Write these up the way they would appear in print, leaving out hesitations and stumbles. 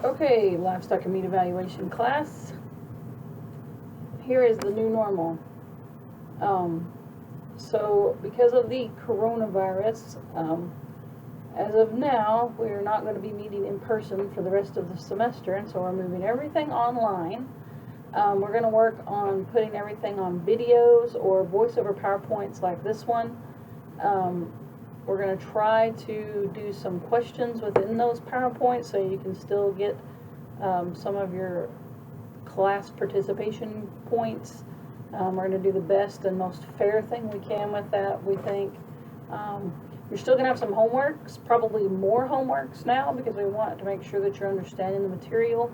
Okay, livestock and meat evaluation class. Here is the new normal. So because of the coronavirus, as of now, we're not going to be meeting in person for the rest of the semester, and so we're moving everything online. We're going to work on putting everything on videos or voice over PowerPoints like this one. We're going to try to do some questions within those PowerPoints so you can still get some of your class participation points. We're going to do the best and most fair thing we can with that, we think. You're still going to have some homeworks, probably more homeworks now, because we want to make sure that you're understanding the material.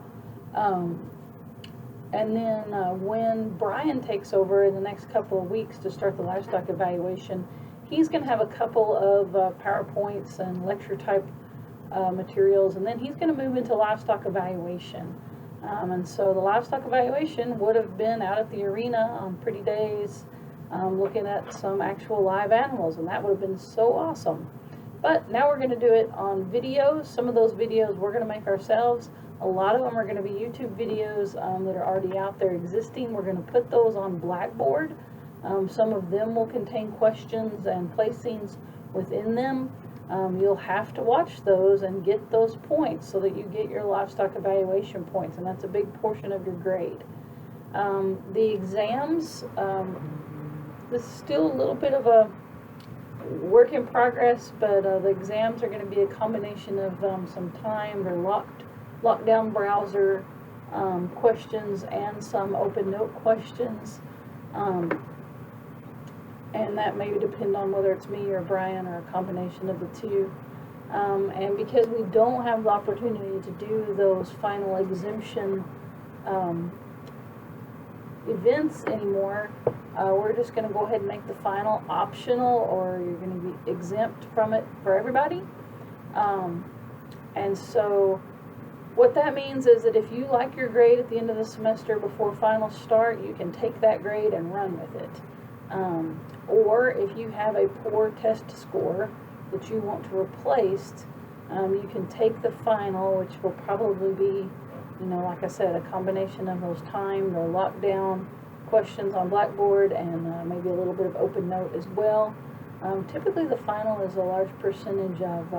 And then when Brian takes over in the next couple of weeks to start the livestock evaluation, he's going to have a couple of PowerPoints and lecture type materials, and then he's going to move into livestock evaluation. And so the livestock evaluation would have been out at the arena on pretty days, looking at some actual live animals, and that would have been so awesome. But now we're going to do it on videos. Some of those videos we're going to make ourselves. A lot of them are going to be YouTube videos that are already out there existing. We're going to put those on Blackboard. Some of them will contain questions and placings within them. You'll have to watch those and get those points so that you get your livestock evaluation points, and that's a big portion of your grade. The exams, this is still a little bit of a work in progress, but the exams are going to be a combination of some timed or lockdown browser questions and some open note questions. And that may depend on whether it's me or Brian or a combination of the two. And because we don't have the opportunity to do those final exemption events anymore, we're just going to go ahead and make the final optional, or you're going to be exempt from it for everybody. And so what that means is that if you like your grade at the end of the semester before finals start, you can take that grade and run with it. Or if you have a poor test score that you want to replace, you can take the final, which will probably be, like I said, a combination of those timed or lockdown questions on Blackboard and maybe a little bit of open note as well. Typically the final is a large percentage of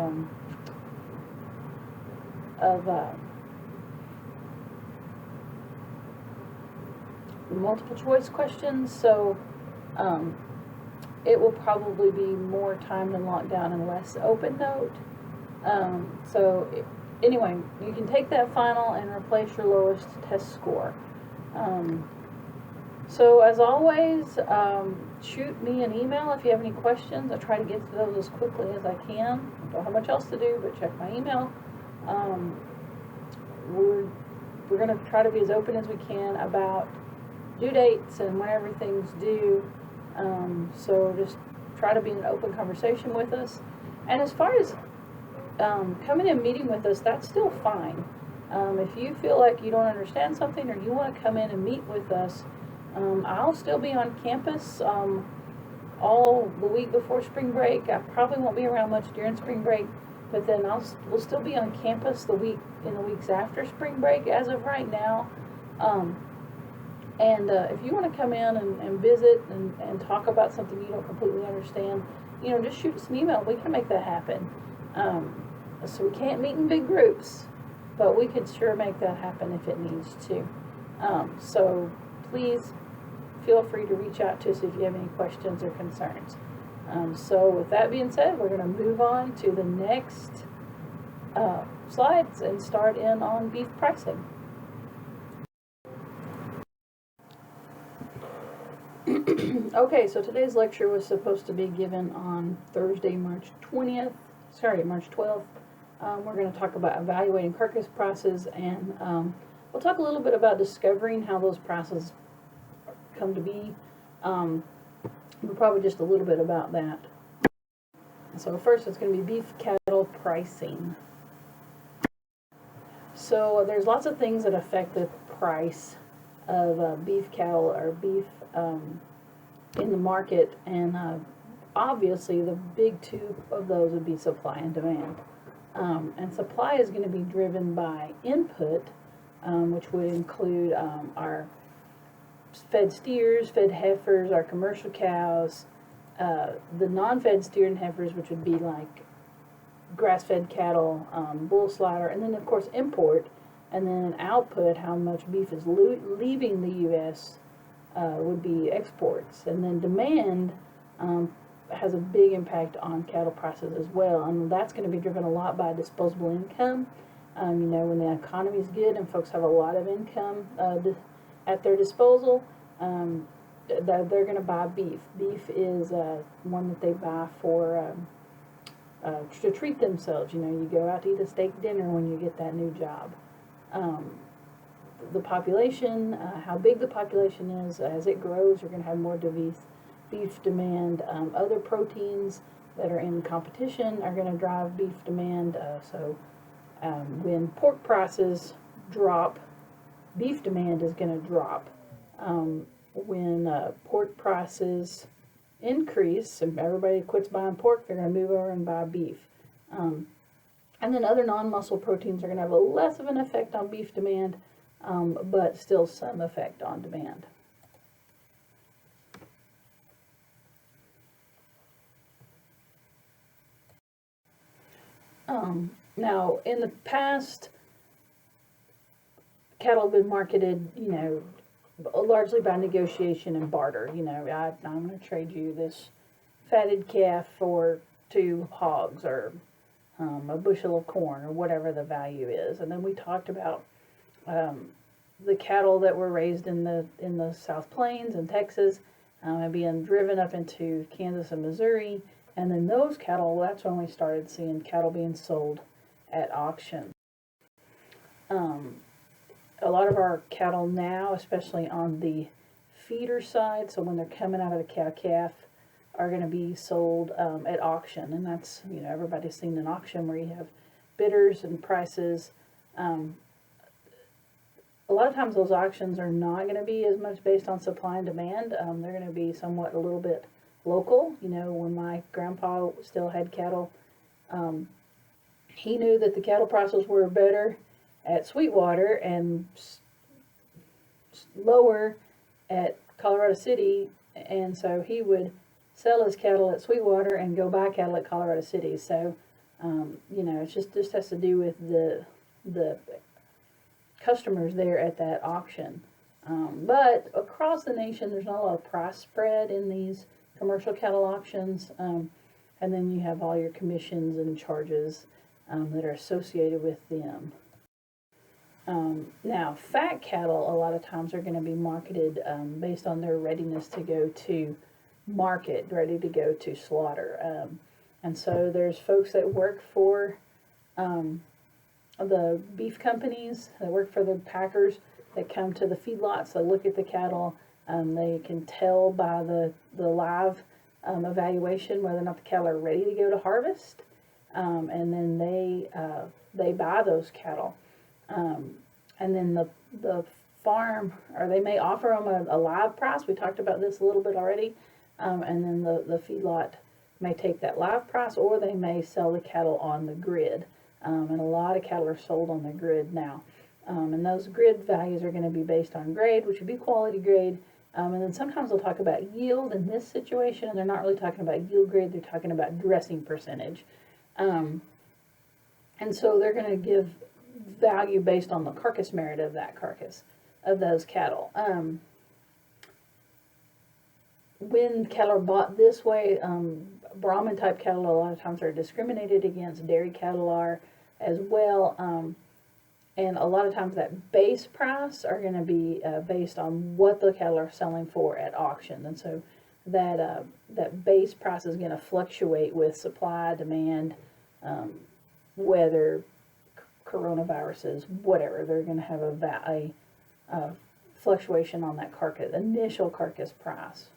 multiple choice questions, so it will probably be more time than lockdown and less open note. Anyway, you can take that final and replace your lowest test score. So as always, shoot me an email if you have any questions. I try to get to those as quickly as I can. I don't have much else to do but check my email. We're going to try to be as open as we can about due dates and when everything's due. So just try to be in an open conversation with us. And as far as coming and meeting with us, that's still fine. If you feel like you don't understand something or you want to come in and meet with us, I'll still be on campus all the week before spring break. I probably won't be around much during spring break, but then we'll still be on campus in the weeks after spring break as of right now. And if you want to come in and visit and talk about something you don't completely understand, just shoot us an email. We can make that happen. So we can't meet in big groups, but we could sure make that happen if it needs to. So please feel free to reach out to us if you have any questions or concerns. So with that being said, we're going to move on to the next slides and start in on beef pricing. Okay, so today's lecture was supposed to be given on Thursday, March 12th. We're going to talk about evaluating carcass prices, and we'll talk a little bit about discovering how those prices come to be. But probably just a little bit about that. So first it's going to be beef cattle pricing. So there's lots of things that affect the price of beef cattle or beef in the market, and obviously the big two of those would be supply and demand. And supply is going to be driven by input, which would include our fed steers, fed heifers, our commercial cows, the non-fed steer and heifers, which would be like grass-fed cattle, bull slaughter, and then of course import, and then output, how much beef is leaving the U.S. Would be exports, and then demand has a big impact on cattle prices as well, and that's going to be driven a lot by disposable income. When the economy is good and folks have a lot of income at their disposal, they're going to buy beef. Beef is one that they buy for to treat themselves. You go out to eat a steak dinner when you get that new job. The population, how big the population is, as it grows, you're going to have more beef demand. Other proteins that are in competition are going to drive beef demand. When pork prices drop, beef demand is going to drop. When pork prices increase and everybody quits buying pork, they're going to move over and buy beef. And then other non-muscle proteins are going to have a less of an effect on beef demand, but still some effect on demand. Now, in the past, cattle have been marketed, largely by negotiation and barter. I'm going to trade you this fatted calf for 2 hogs, or a bushel of corn, or whatever the value is. And then we talked about the cattle that were raised in the South Plains in Texas, and being driven up into Kansas and Missouri. And then those cattle, that's when we started seeing cattle being sold at auction. A lot of our cattle now, especially on the feeder side, so when they're coming out of the cow-calf, are going to be sold at auction. And that's, everybody's seen an auction where you have bidders and prices. A lot of times those auctions are not going to be as much based on supply and demand. They're going to be somewhat a little bit local. When my grandpa still had cattle, he knew that the cattle prices were better at Sweetwater and lower at Colorado City, and so he would sell his cattle at Sweetwater and go buy cattle at Colorado City. So, it just has to do with the customers there at that auction. But across the nation, there's not a lot of price spread in these commercial cattle auctions, and then you have all your commissions and charges that are associated with them. Now, fat cattle a lot of times are going to be marketed based on their readiness to go to market, ready to go to slaughter. And so there's folks that work for the beef companies, that work for the packers, that come to the feedlots, they look at the cattle, they can tell by the live evaluation whether or not the cattle are ready to go to harvest, and then they buy those cattle. And then the farm, or they may offer them a live price. We talked about this a little bit already. And then the feedlot may take that live price, or they may sell the cattle on the grid. And a lot of cattle are sold on the grid now. And those grid values are going to be based on grade, which would be quality grade. And then sometimes they'll talk about yield in this situation, and they're not really talking about yield grade, they're talking about dressing percentage. And so they're going to give value based on the carcass merit of that carcass, of those cattle. When cattle are bought this way, Brahman type cattle a lot of times are discriminated against, dairy cattle are as well, and a lot of times that base price are going to be based on what the cattle are selling for at auction, and so that base price is going to fluctuate with supply, demand, weather, coronaviruses, whatever. They're going to have a fluctuation on that initial carcass price.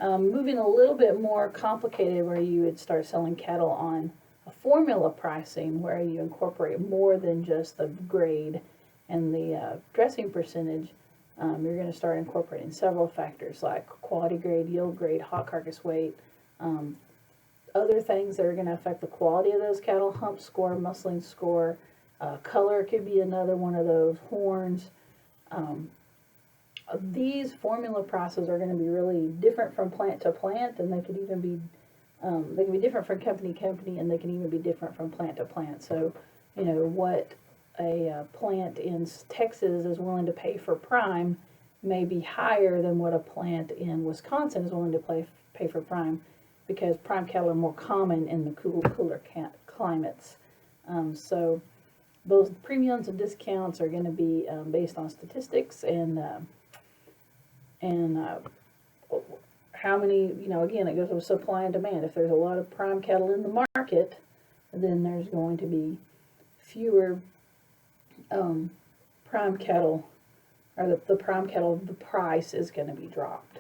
Moving a little bit more complicated, where you would start selling cattle on a formula pricing, where you incorporate more than just the grade and the dressing percentage. You're going to start incorporating several factors like quality grade, yield grade, hot carcass weight, other things that are going to affect the quality of those cattle: hump score, muscling score, color could be another one of those, horns. These formula prices are going to be really different from plant to plant, and they could even be different from company to company, and they can even be different from plant to plant. So, you know, what a plant in Texas is willing to pay for prime may be higher than what a plant in Wisconsin is willing to pay for prime, because prime cattle are more common in the cooler climates. So those premiums and discounts are going to be based on statistics and how many, you know, again, it goes with supply and demand. If there's a lot of prime cattle in the market, then there's going to be fewer prime cattle, or the prime cattle, the price is going to be dropped.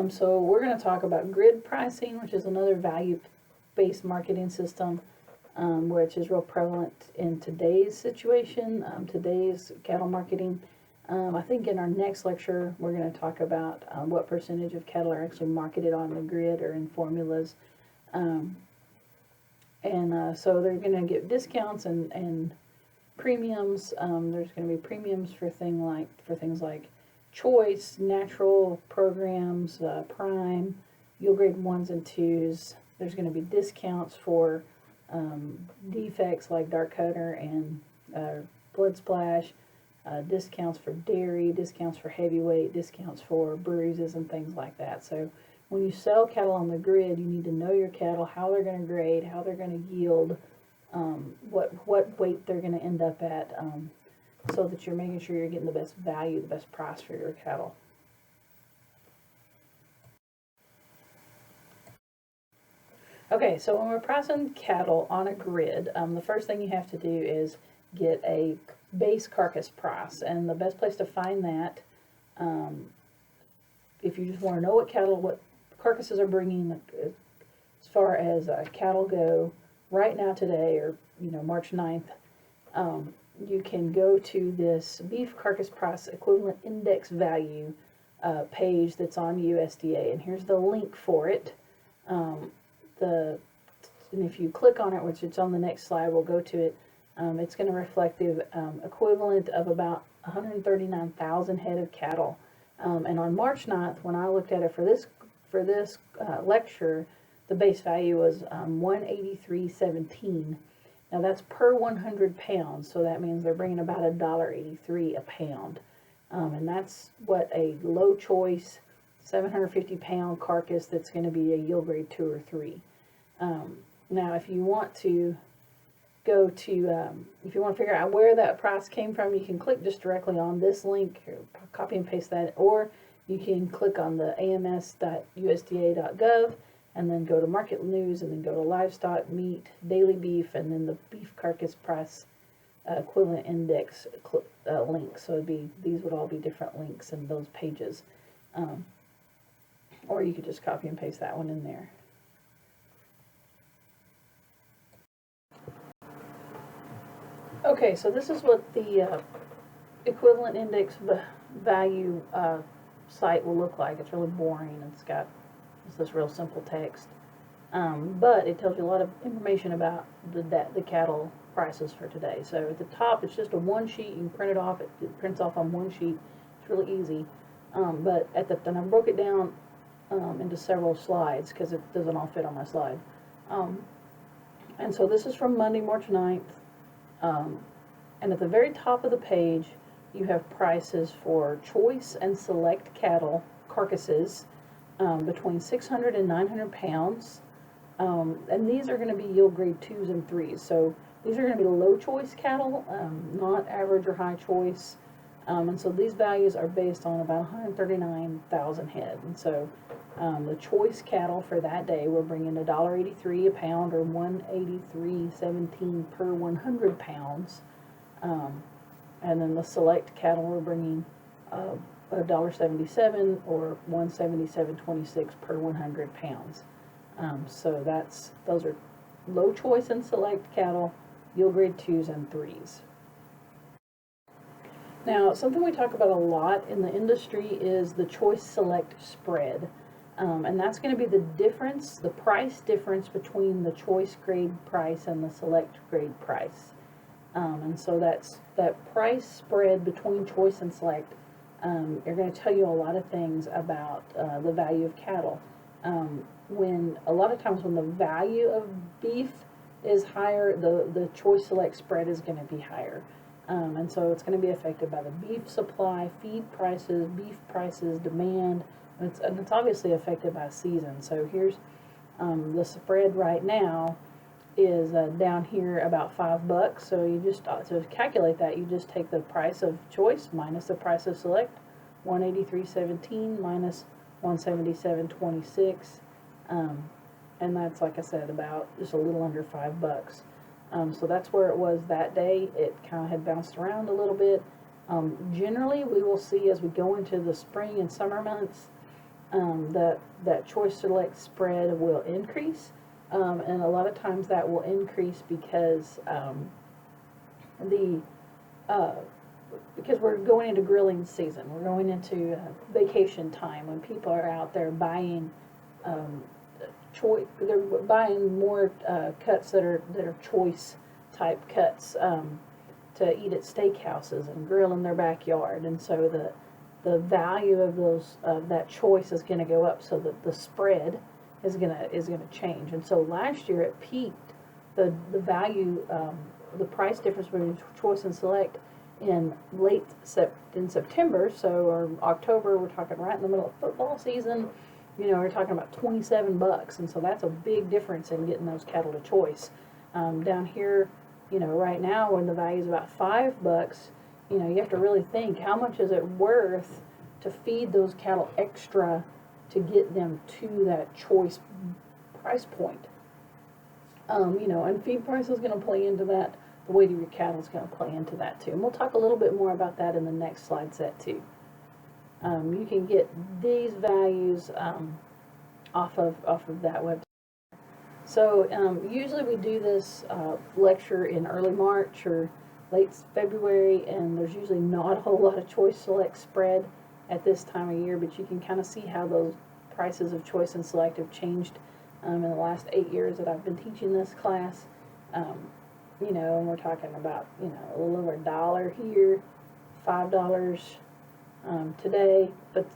So we're going to talk about grid pricing, which is another value-based marketing system, which is real prevalent in today's situation, today's cattle marketing. I think in our next lecture, we're going to talk about what percentage of cattle are actually marketed on the grid or in formulas. So they're going to get discounts and premiums. There's going to be premiums for things like choice, natural programs, prime, yield grade 1s and 2s. There's going to be discounts for defects like dark coater and blood splash, discounts for dairy, discounts for heavyweight, discounts for bruises and things like that. So when you sell cattle on the grid, you need to know your cattle, how they're going to grade, how they're going to yield, what weight they're going to end up at, so that you're making sure you're getting the best value, the best price for your cattle. Okay, so when we're pricing cattle on a grid, the first thing you have to do is get a base carcass price, and the best place to find that, if you just want to know what carcasses are bringing as far as cattle go right now today, or March 9th, you can go to this beef carcass price equivalent index value page that's on USDA, and here's the link for it. And if you click on it, which it's on the next slide, we'll go to it. It's going to reflect the equivalent of about 139,000 head of cattle. And on March 9th, when I looked at it for this lecture, the base value was 183.17. Now that's per 100 pounds, so that means they're bringing about $1.83 a pound. And that's what a low choice 750 pound carcass that's going to be a yield grade 2 or 3. Now if you want to go to, if you want to figure out where that price came from, you can click just directly on this link, or copy and paste that, or you can click on the ams.usda.gov and then go to market news, and then go to livestock, meat, daily beef, and then the beef carcass price equivalent index link. So these would all be different links in those pages. Or you could just copy and paste that one in there. Okay, so this is what the equivalent index value site will look like. It's really boring. It's this real simple text, but it tells you a lot of information about the cattle prices for today. So at the top, it's just a one sheet. You can print it off. It prints off on one sheet. It's really easy. But and I broke it down into several slides because it doesn't all fit on my slide. And so this is from Monday, March 9th. And at the very top of the page, you have prices for choice and select cattle carcasses between 600 and 900 pounds. And these are going to be yield grade 2s and 3s. So these are going to be low choice cattle, not average or high choice. And so these values are based on about 139,000 head. And so the choice cattle for that day will bring in $1.83 a pound, or 183.17 per 100 pounds. And then the select cattle were bringing $1.77 or 177.26 per 100 pounds. So those are low choice and select cattle, yield grade 2s and 3s. Now, something we talk about a lot in the industry is the choice select spread. And that's going to be the difference, the price difference between the choice grade price and the select grade price. And so that's that price spread between choice and select. Are going to tell you a lot of things about the value of cattle. When a lot of times when the value of beef is higher, the choice select spread is going to be higher. And so it's going to be affected by the beef supply, feed prices, beef prices, demand, and it's obviously affected by season. So here's the spread right now is down here about $5. So you just to calculate that, you just take the price of choice minus the price of select, 183.17 minus 177.26, and that's, like I said, about just a little under $5. So that's where it was that day. It kind of had bounced around a little bit. Generally, we will see as we go into the spring and summer months that choice select spread will increase. And a lot of times that will increase because because we're going into grilling season. We're going into vacation time when people are out there buying they're buying more cuts that are choice type cuts to eat at steakhouses and grill in their backyard, and so the value of those that choice is going to go up, so that the spread is gonna change. And so last year it peaked, the value, the price difference between choice and select in September, so or October. We're talking right in the middle of football season. We're talking about $27, and so that's a big difference in getting those cattle to choice. Down here, right now when the value is about $5, you have to really think, how much is it worth to feed those cattle extra to get them to that choice price point. And feed price is going to play into that. The weight of your cattle is going to play into that too. And we'll talk a little bit more about that in the next slide set too. You can get these values off of that website. So usually we do this lecture in early March or late February, and there's usually not a whole lot of choice select spread at this time of year, but you can kind of see how those prices of choice and select have changed in the last 8 years that I've been teaching this class. And we're talking about a little over $1 here, $5 today. But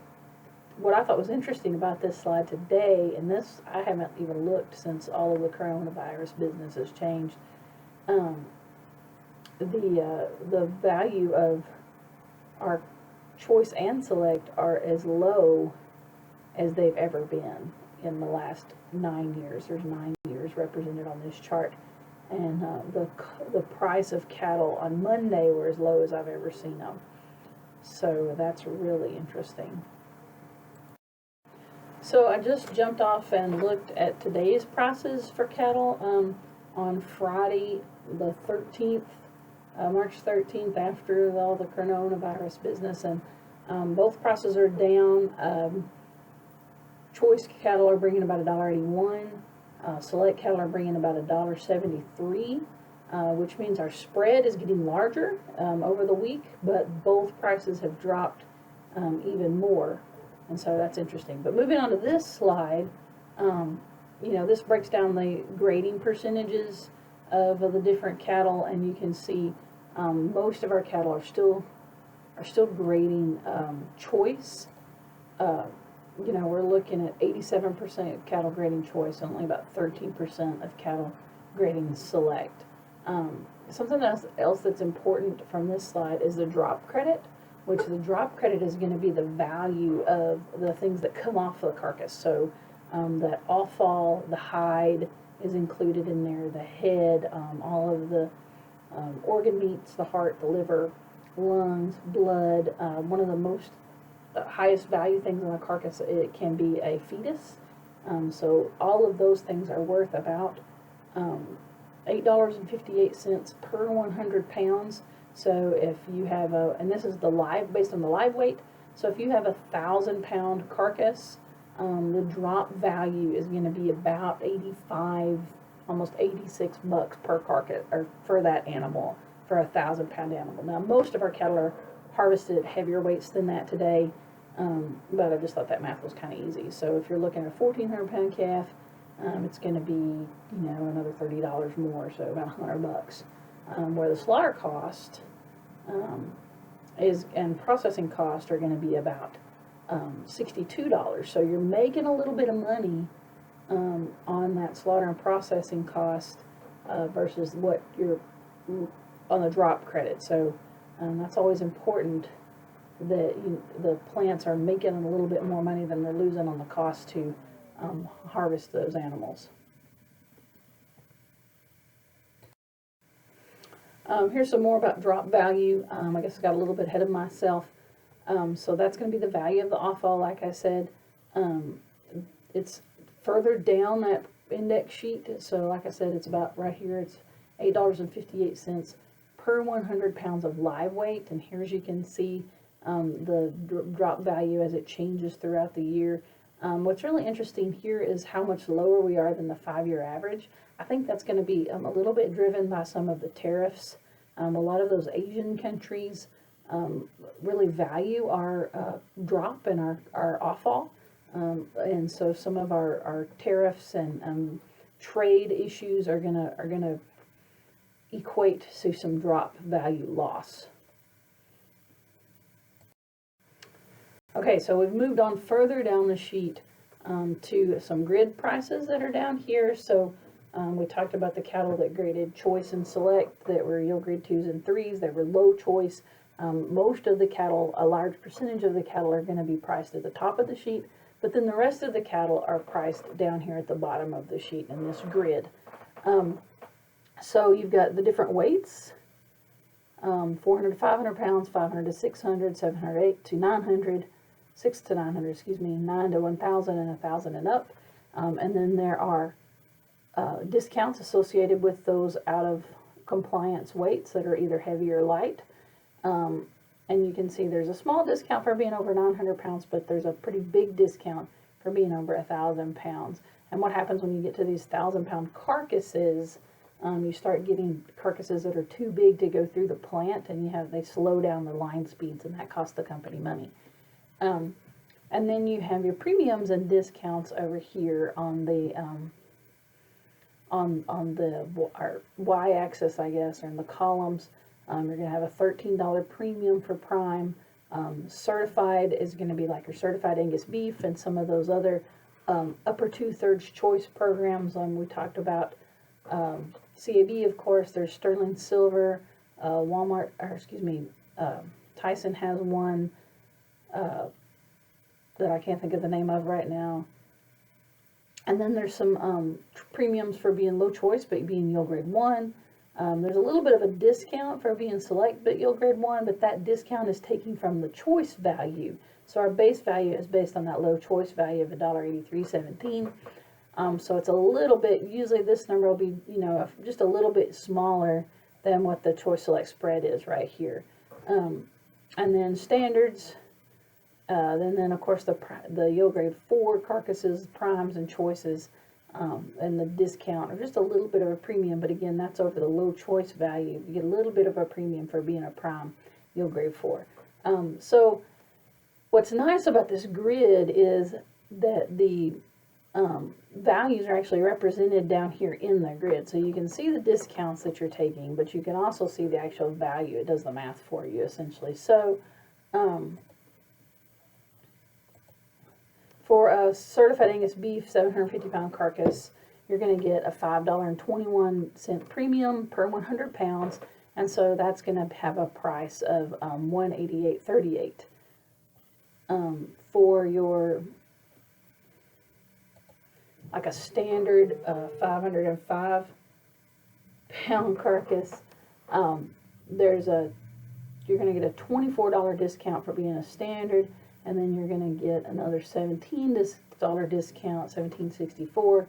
what I thought was interesting about this slide today, and this I haven't even looked since all of the coronavirus business has changed, the value of our choice and select are as low as they've ever been in the last 9 years. There's 9 years represented on this chart, and the price of cattle on Monday were as low as I've ever seen them. So that's really interesting. So I just jumped off and looked at today's prices for cattle on Friday the 13th, March 13th, after all the coronavirus business, and both prices are down. Choice cattle are bringing about $1.81. Select cattle are bringing about $1.73, which means our spread is getting larger over the week, but both prices have dropped even more, and so that's interesting. But moving on to this slide, this breaks down the grading percentages of the different cattle, and you can see most of our cattle are still grading choice. We're looking at 87% of cattle grading choice, and only about 13% of cattle grading select. Something else that's important from this slide is the drop credit, which the drop credit is going to be the value of the things that come off the carcass. So that offal, the hide is included in there, the head, all of the organ meats, the heart, the liver, lungs, blood. One of the most highest value things on a carcass, it can be a fetus. So all of those things are worth about $8.58 per 100 pounds. So if you have and this is based on the live weight. So if you have 1,000-pound carcass, the drop value is going to be about 85, almost $86 per carcass, or for that animal, for a 1,000-pound animal. Now most of our cattle are harvested at heavier weights than that today, But I just thought that math was kind of easy. So if you're looking at a 1,400 pound calf, it's going to be, another $30 more, so about $100. Where the slaughter cost and processing cost are going to be about $62. So you're making a little bit of money on that slaughter and processing cost versus what you're on the drop credit. So that's always important, that the plants are making a little bit more money than they're losing on the cost to harvest those animals. Here's some more about drop value. I guess I got a little bit ahead of myself. So that's going to be the value of the offal, like I said. It's further down that index sheet. So like I said, it's about right here. It's $8.58 per 100 pounds of live weight. And here, as you can see, the drop value as it changes throughout the year. What's really interesting here is how much lower we are than the 5-year average. I think that's going to be a little bit driven by some of the tariffs. A lot of those Asian countries really value our drop and our offal. And so some of our tariffs and trade issues are gonna equate to some drop value loss. Okay, so we've moved on further down the sheet to some grid prices that are down here. So we talked about the cattle that graded choice and select, that were yield grade 2s and 3s, that were low choice. Most of the cattle, a large percentage of the cattle, are going to be priced at the top of the sheet, but then the rest of the cattle are priced down here at the bottom of the sheet in this grid. So you've got the different weights, 400 to 500 pounds, 500 to 600, 708 to 900, 6 to 900, 9 to 1,000, and 1,000 and up. And then there are discounts associated with those out of compliance weights that are either heavy or light. And you can see there's a small discount for being over 900 pounds, but there's a pretty big discount for being over 1,000 pounds. And what happens when you get to these 1,000-pound carcasses, you start getting carcasses that are too big to go through the plant, and they slow down the line speeds, and that costs the company money. And then you have your premiums and discounts over here on the y-axis, I guess, or in the columns. You're going to have a $13 premium for prime. Certified is going to be like your certified Angus beef and some of those other upper 2/3 choice programs. We talked about CAB, of course. There's sterling silver. Tyson has one that I can't think of the name of right now. And then there's some premiums for being low choice but being yield grade 1. There's a little bit of a discount for being select but yield grade 1, but that discount is taking from the choice value. So our base value is based on that low choice value of $1.8317. So it's a little bit, usually this number will be, just a little bit smaller than what the choice select spread is right here. And then standards, then of course the yield grade 4 carcasses, primes, and choices, and the discount, or just a little bit of a premium, but again, that's over the low choice value. You get a little bit of a premium for being a prime yield grade 4. So what's nice about this grid is that the values are actually represented down here in the grid. So you can see the discounts that you're taking, but you can also see the actual value. It does the math for you, essentially. So for a certified Angus beef 750-pound carcass, you're going to get a $5.21 premium per 100 pounds, and so that's going to have a price of $188.38. For your, like a standard 505-pound carcass, you're going to get a $24 discount for being a standard, and then you're going to get another $17 discount, $17.64,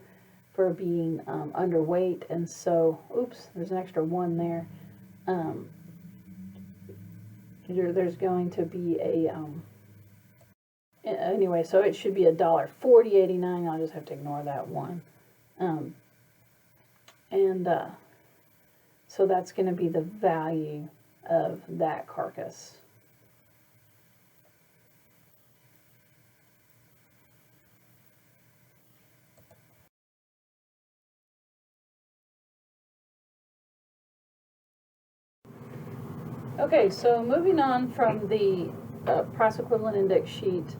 for being underweight. And so, oops, there's an extra one there. There's going to be a anyway, so it should be $1.4089. I'll just have to ignore that one. So that's going to be the value of that carcass. Okay, so moving on from the price equivalent index sheet,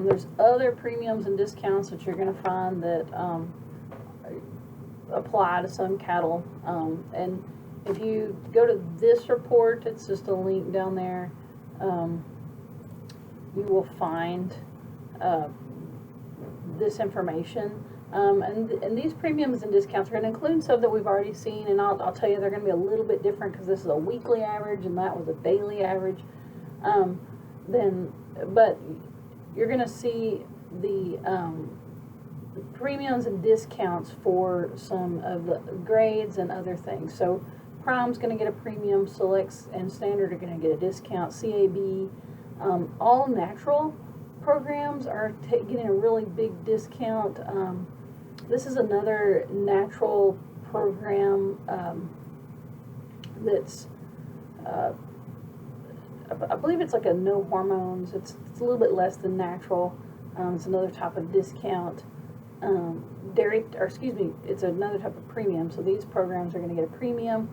there's other premiums and discounts that you're going to find that apply to some cattle. And if you go to this report, it's just a link down there, you will find this information. And these premiums and discounts are going to include some that we've already seen, and I'll tell you they're going to be a little bit different because this is a weekly average and that was a daily average. But you're going to see the premiums and discounts for some of the grades and other things. So Prime's going to get a premium, Selects and Standard are going to get a discount, CAB, all natural programs are getting a really big discount. This is another natural program that's, I believe it's like a no hormones. It's a little bit less than natural. It's another type of discount. It's another type of premium. So these programs are going to get a premium.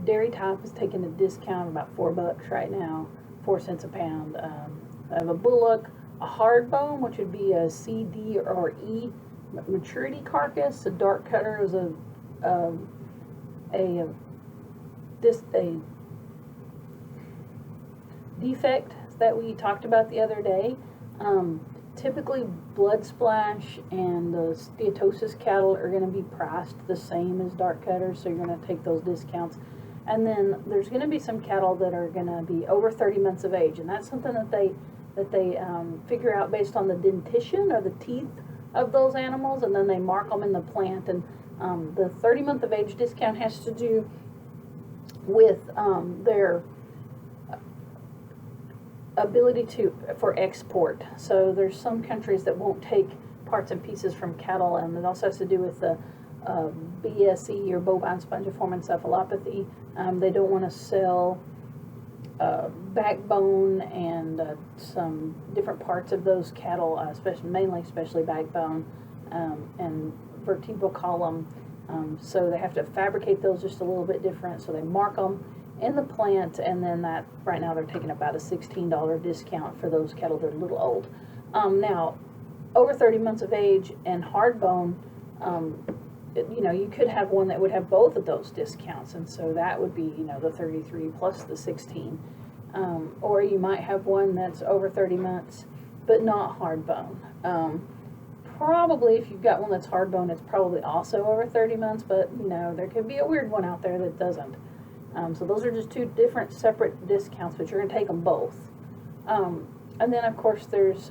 Dairy type is taking a discount of about $4 right now, 4 cents a pound. I have a bullock, a hard bone, which would be a C, D, or E maturity carcass. A dark cutter is a defect that we talked about the other day. Typically, blood splash and the steatosis cattle are going to be priced the same as dark cutters, so you're going to take those discounts. And then there's going to be some cattle that are going to be over 30 months of age, and that's something that they figure out based on the dentition or the teeth of those animals, and then they mark them in the plant. And the 30-month of age discount has to do with their ability for export. So there's some countries that won't take parts and pieces from cattle, and it also has to do with the BSE, or bovine spongiform encephalopathy. They don't want to sell backbone and some different parts of those cattle, especially backbone and vertebral column. So they have to fabricate those just a little bit different. So they mark them in the plant, and then that right now they're taking about a $16 discount for those cattle that are a little old. Now, over 30 months of age and hard bone, you could have one that would have both of those discounts, and so that would be, the 33 plus the 16. Or you might have one that's over 30 months, but not hard bone. Probably if you've got one that's hard bone, it's probably also over 30 months, but, there could be a weird one out there that doesn't. So those are just two different separate discounts, but you're going to take them both. And then, of course, there's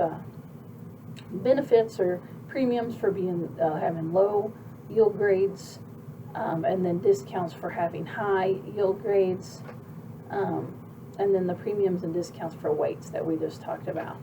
benefits or premiums for having low yield grades, and then discounts for having high yield grades, and then the premiums and discounts for weights that we just talked about.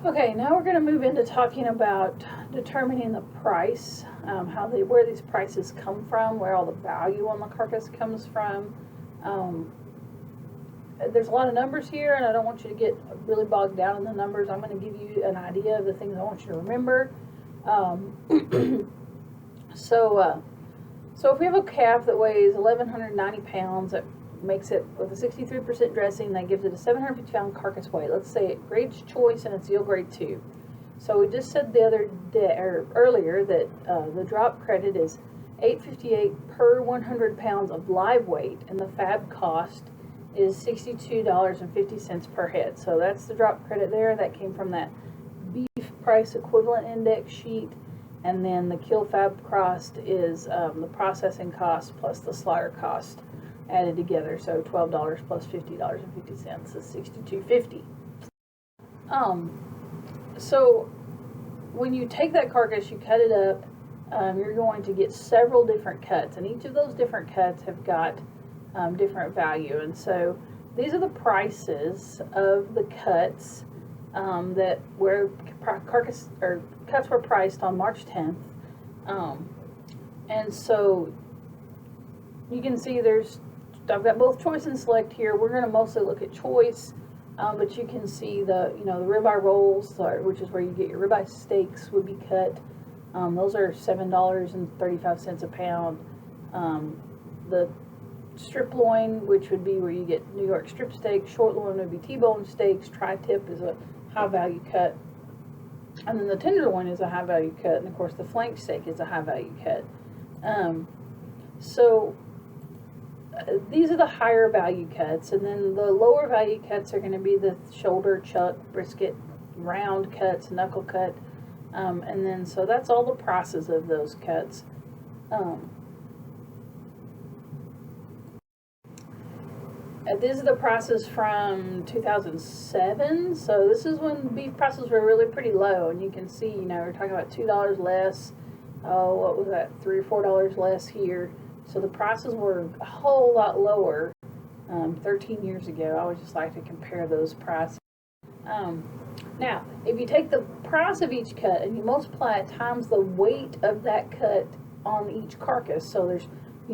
Okay, now we're going to move into talking about determining the price, where these prices come from, where all the value on the carcass comes from. There's a lot of numbers here, and I don't want you to get really bogged down in the numbers. I'm going to give you an idea of the things I want you to remember. So if we have a calf that weighs 1,190 pounds, that makes it, with a 63% dressing, that gives it a 750 pound carcass weight. Let's say it grades choice and it's yield grade 2. So we just said earlier that the drop credit is $8.58 per 100 pounds of live weight, and the fab cost is $62.50 per head. So that's the drop credit there. That came from that beef price equivalent index sheet. And then the kill fab cost is the processing cost plus the slaughter cost added together. So $12 plus $50.50 is $62.50. So when you take that carcass, you cut it up, you're going to get several different cuts, and each of those different cuts have got different value. And so these are the prices of the cuts that where carcass or cuts were priced on March 10th. And so you can see I've got both choice and select here. We're going to mostly look at choice, but you can see the ribeye rolls, which is where you get your ribeye steaks, would be cut. Those are $7.35 a pound. The strip loin, which would be where you get New York strip steak, short loin would be T-bone steaks, tri-tip is a high value cut, and then the tenderloin is a high value cut, and of course the flank steak is a high value cut. These are the higher value cuts, and then the lower value cuts are going to be the shoulder, chuck, brisket, round cuts, knuckle cut, and then so that's all the prices of those cuts. These are the prices from 2007. So this is when beef prices were really pretty low, and you can see, we're talking about $2 less. Oh, what was that? $3 or $4 less here. So the prices were a whole lot lower 13 years ago. I always just like to compare those prices. Now, if you take the price of each cut and you multiply it times the weight of that cut on each carcass, so there's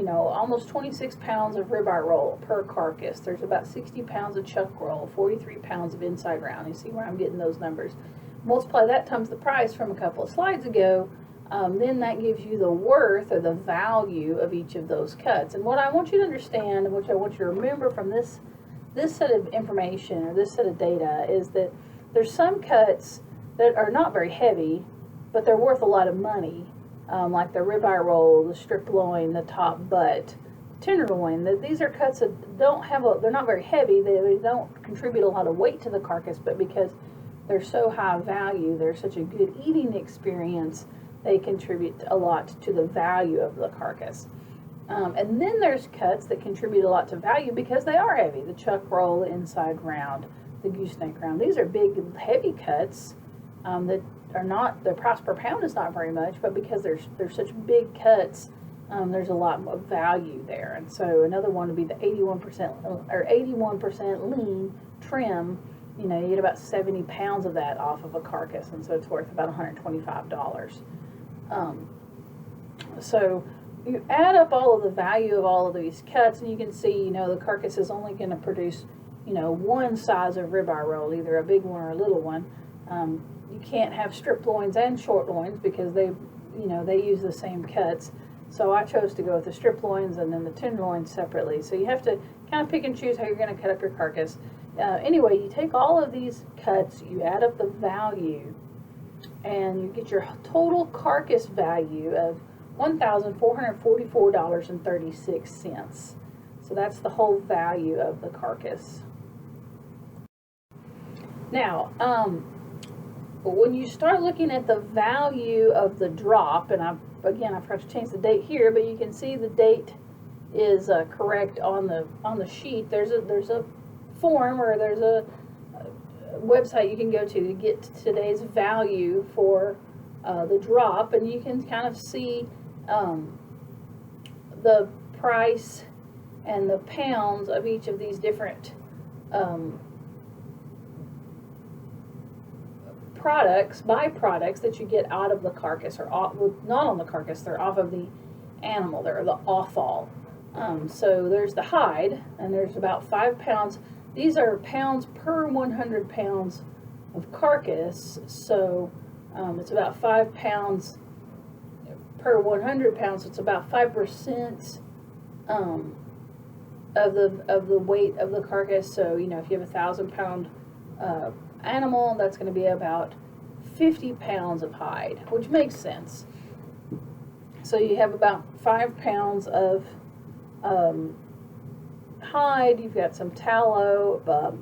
almost 26 pounds of ribeye roll per carcass. There's about 60 pounds of chuck roll, 43 pounds of inside round. You see where I'm getting those numbers. Multiply that times the price from a couple of slides ago, then that gives you the worth or the value of each of those cuts. And what I want you to understand, and what I want you to remember from this set of information or this set of data, is that there's some cuts that are not very heavy, but they're worth a lot of money. Like the ribeye roll, the strip loin, the top butt, tenderloin. These are cuts that they're not very heavy. They don't contribute a lot of weight to the carcass, but because they're so high value, they're such a good eating experience, they contribute a lot to the value of the carcass. And then there's cuts that contribute a lot to value because they are heavy. The chuck roll, the inside round, the gooseneck round. These are big, heavy cuts that are not, the price per pound is not very much, but because they're such big cuts, there's a lot of value there. And so another one would be the 81% lean trim. You get about 70 pounds of that off of a carcass, and so it's worth about $125. So you add up all of the value of all of these cuts, and you can see, the carcass is only going to produce, one size of ribeye roll, either a big one or a little one. You can't have strip loins and short loins because they use the same cuts. So I chose to go with the strip loins and then the tenderloins separately. So you have to kind of pick and choose how you're going to cut up your carcass. Anyway, you take all of these cuts, you add up the value, and you get your total carcass value of $1,444.36. So that's the whole value of the carcass. Now, when you start looking at the value of the drop, and I forgot to change the date here, but you can see the date is correct on the sheet. There's a form, or there's a website you can go to get today's value for the drop, and you can kind of see the price and the pounds of each of these different byproducts that you get out of the carcass, or not on the carcass, they're off of the animal, they're the offal. So there's the hide, and there's about 5 pounds. These are pounds per 100 pounds of carcass, so it's about 5 pounds per 100 pounds. So it's about 5% of the weight of the carcass. So if you have a 1,000-pound animal, that's going to be about 50 pounds of hide, which makes sense. So you have about 5 pounds of hide, you've got some tallow,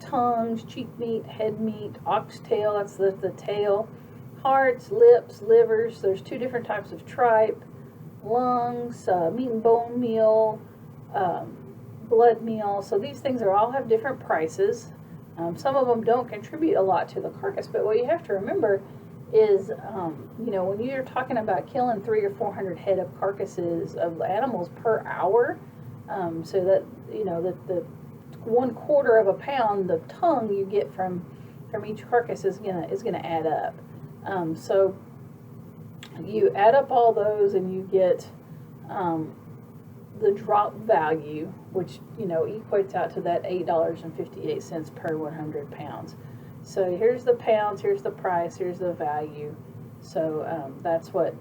tongues, cheek meat, head meat, oxtail, that's the tail, hearts, lips, livers. There's 2 different types of tripe, lungs, meat and bone meal, blood meal. So these things all have different prices. Some of them don't contribute a lot to the carcass, but what you have to remember is, you know, when you're talking about killing 300 or 400 head of carcasses of animals per hour, so that, you know, the 1/4 of a pound of tongue you get from each carcass is gonna add up. So you add up all those and you get the drop value, which, you know, equates out to that $8.58 per 100 pounds. So here's the pounds, here's the price, here's the value. So that's what.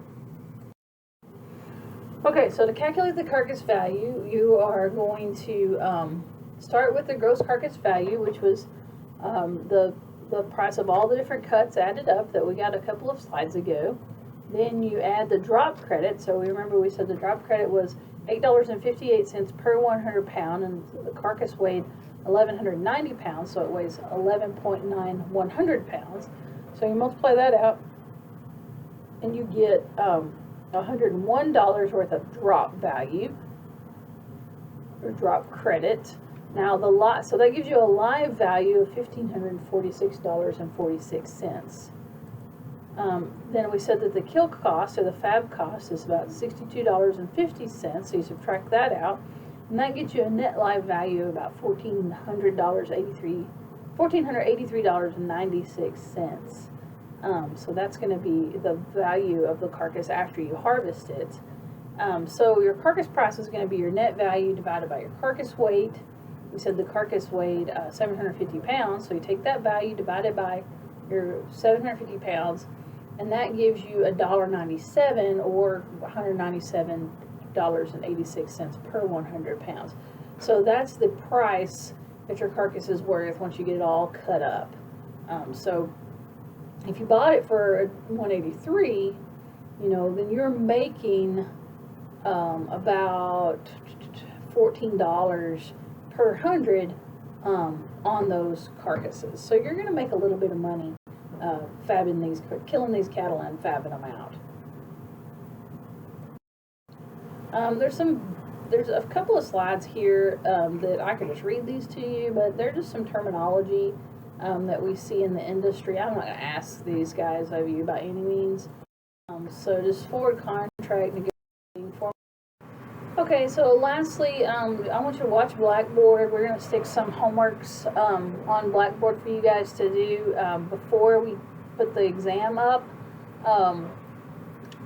Okay, so to calculate the carcass value, you are going to start with the gross carcass value, which was the price of all the different cuts added up that we got a couple of slides ago. Then you add the drop credit. So we said the drop credit was $8.58 per 100 pound, and the carcass weighed 1,190 pounds, so it weighs 11.9 100 pounds. So you multiply that out, and you get $101 worth of drop value, or drop credit. Now so that gives you a live value of $1,546.46. Then we said that the kill cost, or the fab cost, is about $62.50, so you subtract that out, and that gets you a net live value of about $1,483.96. So that's going to be the value of the carcass after you harvest it. So your carcass price is going to be your net value divided by your carcass weight. We said the carcass weighed 750 pounds, so you take that value divided by your 750 pounds, and that gives you $1.97, or $197.86 per 100 pounds. So that's the price that your carcass is worth once you get it all cut up. So if you bought it for $183, you know, then you're making about $14 per 100 on those carcasses. So you're going to make a little bit of money killing these cattle and fabbing them out. There's a couple of slides here that I could just read these to you, but they're just some terminology that we see in the industry. I'm not going to ask these guys of you by any means. So just forward contract negotiating form. Okay, so lastly, I want you to watch Blackboard. We're going to stick some homeworks on Blackboard for you guys to do before we put the exam up.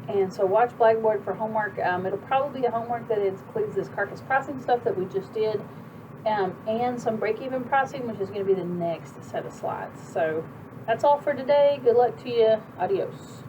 And so watch Blackboard for homework. It'll probably be a homework that includes this carcass pricing stuff that we just did, and some break-even pricing, which is going to be the next set of slides. So that's all for today. Good luck to you. Adios.